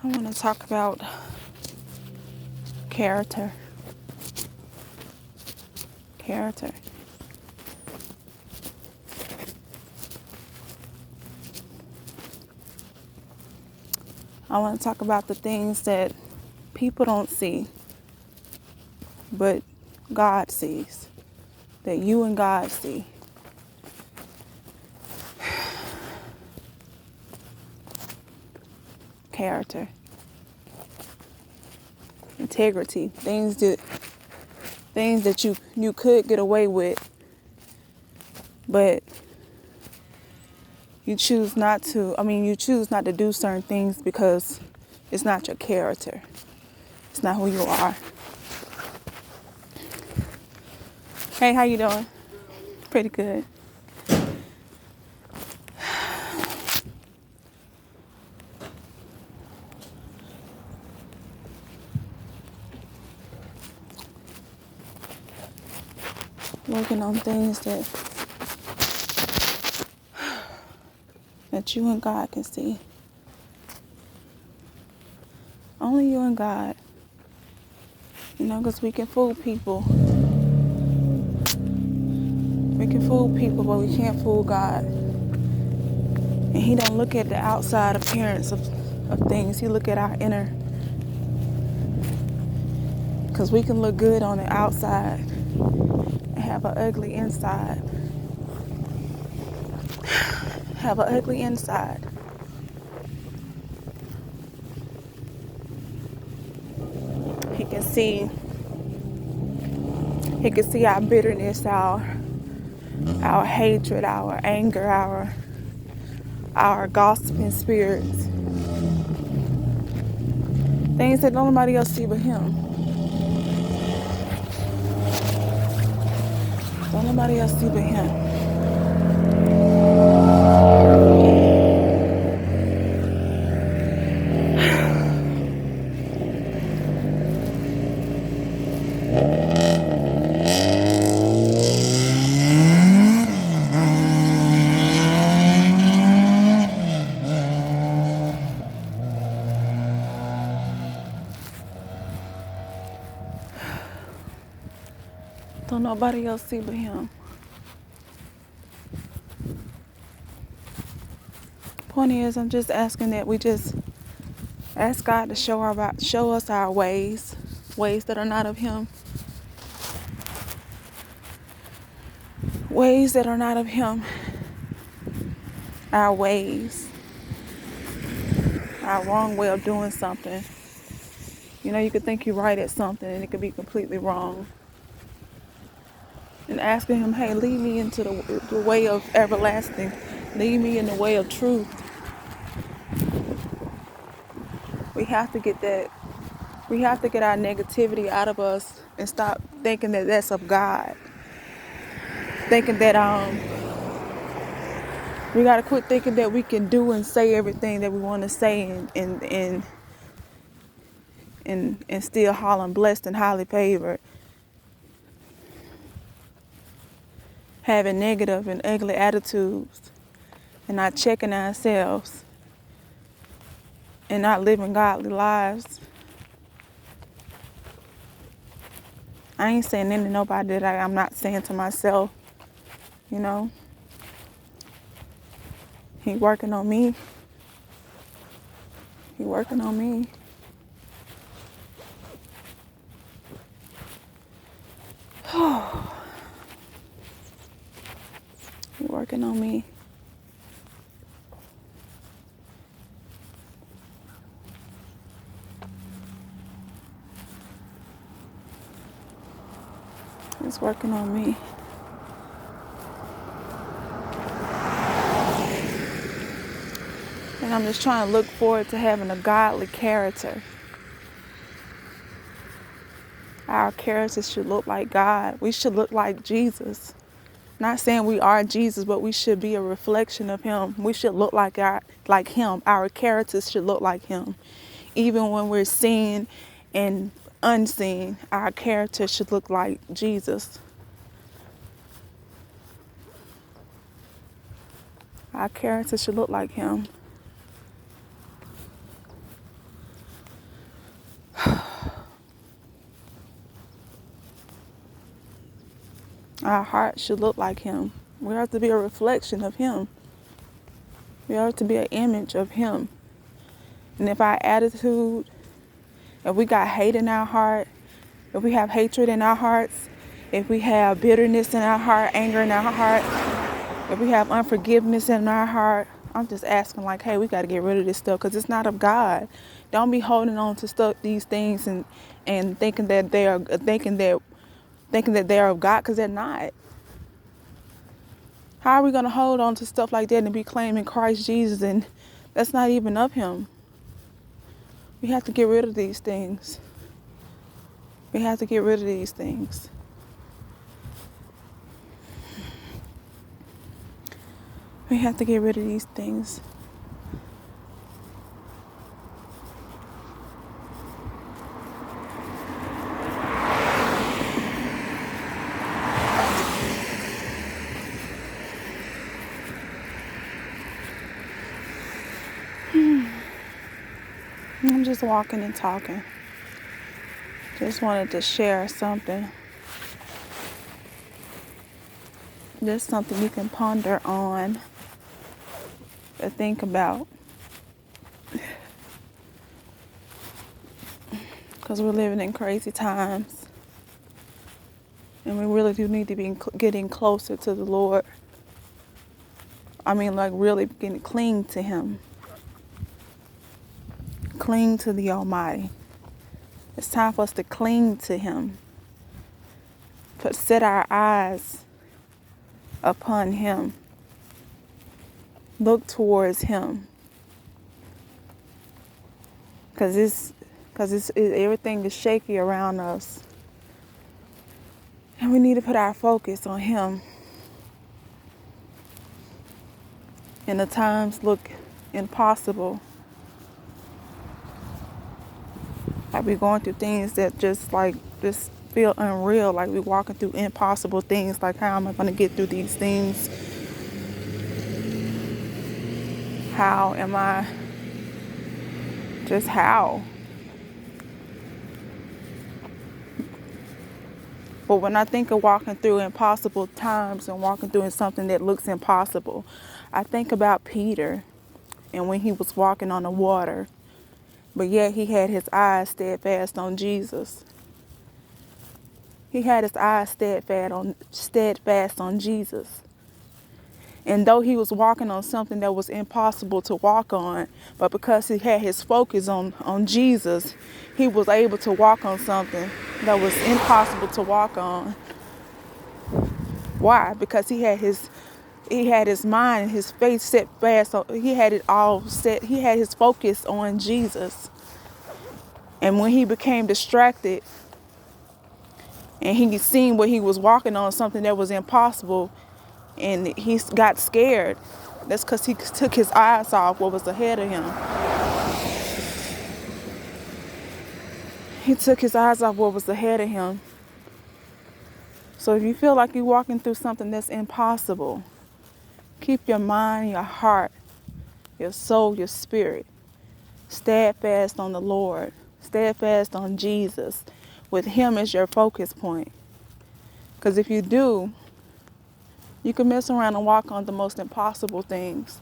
I want to talk about character. Character. I want to talk about the things that people don't see, but God sees, that you and God see. Character, integrity, things that you could get away with, but you choose not to. You choose not to do certain things because it's not your character. It's not who you are. Hey, how you doing? Pretty good. Working on things that you and God can see. Only you and God. Because we can fool people. We can fool people, but we can't fool God. And He don't look at the outside appearance of things. He look at our inner. Because we can look good on the outside and have an ugly inside. Have an ugly inside. He can see our bitterness, our hatred, our anger, our gossiping spirits. Things that nobody else see but Him. Don't nobody else see but Him. Don't nobody else see but Him. Point is, I'm just asking that we just ask God to show us our ways that are not of Him, ways that are not of Him, our ways, our wrong way of doing something. You could think you're right at something and it could be completely wrong. And asking Him, hey, lead me into the way of everlasting. Lead me in the way of truth. We have to get that. We have to get our negativity out of us and stop thinking that that's of God. Thinking that we gotta quit thinking that we can do and say everything that we want to say and still hollering blessed and highly favored. Having negative and ugly attitudes and not checking ourselves and not living godly lives. I ain't saying anything to nobody that I'm not saying to myself. He working on me. He working on me. He working on me. He's working on me. And I'm just trying to look forward to having a godly character. Our character should look like God. We should look like Jesus. Not saying we are Jesus, but we should be a reflection of Him. We should look like Him. Our characters should look like Him. Even when we're seen and unseen, our character should look like Jesus. Our character should look like Him. Our heart should look like him. We are to be a reflection of him. We are to be an image of him. And if our attitude, if we got hate in our heart, if we have hatred in our hearts, if we have bitterness in our heart, anger in our heart, if we have unforgiveness in our heart, I'm just asking like, hey, we got to get rid of this stuff because it's not of God. Don't be holding on to stuff, these things, and thinking that they are of God, because they're not. How are we going to hold on to stuff like that and be claiming Christ Jesus and that's not even of him? We have to get rid of these things. We have to get rid of these things. We have to get rid of these things. I'm just walking and talking. Just wanted to share something. Just something you can ponder on, to think about. Because we're living in crazy times. And we really do need to be getting closer to the Lord. I mean, like really cling to him. Cling to the Almighty. It's time for us to cling to him. Set our eyes upon him. Look towards him. Because everything is shaky around us. And we need to put our focus on him. And the times look impossible. Like we're going through things that just feel unreal. Like we're walking through impossible things. Like, how am I going to get through these things? How am I? Just how? But when I think of walking through impossible times and walking through something that looks impossible, I think about Peter and when he was walking on the water, but yet he had his eyes steadfast on Jesus. He had his eyes steadfast on Jesus. And though he was walking on something that was impossible to walk on, but because he had his focus on Jesus, he was able to walk on something that was impossible to walk on. Why? Because he had his mind and his faith set fast. So he had it all set. He had his focus on Jesus. And when he became distracted and he seen what he was walking on, something that was impossible, and he got scared, that's because he took his eyes off what was ahead of him. He took his eyes off what was ahead of him. So if you feel like you're walking through something that's impossible, keep your mind, your heart, your soul, your spirit steadfast on the Lord, steadfast on Jesus, with him as your focus point. Because if you do, you can mess around and walk on the most impossible things.